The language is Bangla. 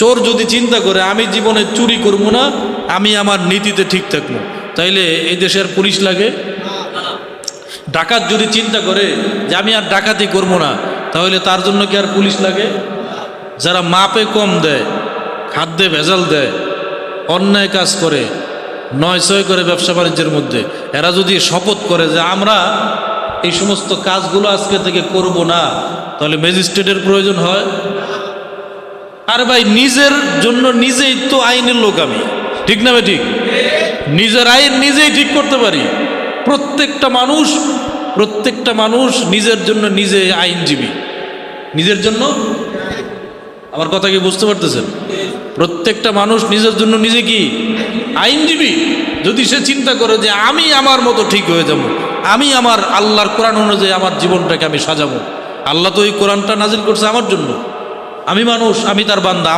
চোর যদি চিন্তা করে আমি জীবনে চুরি করবো না, আমি আমার নীতিতে ঠিক থাকবো, তাইলে এই দেশের পুলিশ লাগে? ডাকাত যদি চিন্তা করে যে আমি আর ডাকাতি করবো না, তাহলে তার জন্য কি আর পুলিশ লাগে? যারা মাপে কম দেয়, খাদ্যে ভেজাল দেয়, অন্যায় কাজ করে, নয় ছয় করে ব্যবসা বাণিজ্যের মধ্যে, এরা যদি শপথ করে যে আমরা এই সমস্ত কাজগুলো আজকে থেকে করব না, তাহলে ম্যাজিস্ট্রেটের প্রয়োজন হয়? আর ভাই নিজের জন্য নিজেই তো আইনের লোক আমি, ঠিক না ভাই? ঠিক, নিজের আইন নিজেই ঠিক করতে পারি। প্রত্যেকটা মানুষ নিজের জন্য নিজে আইনজীবী, নিজের জন্য। আমার কথা কি বুঝতে পারতেছেন? প্রত্যেকটা মানুষ নিজের জন্য নিজে কি আইনজীবী। যদি সে চিন্তা করে যে আমি আমার মতো ঠিক হয়ে যাব, আমি আমার আল্লাহর কোরআন অনুযায়ী আমার জীবনটাকে আমি সাজাবো, আল্লাহ তো এই কোরআনটা নাজিল করছে আমার জন্য, আমি মানুষ, আমি তার বান্দা।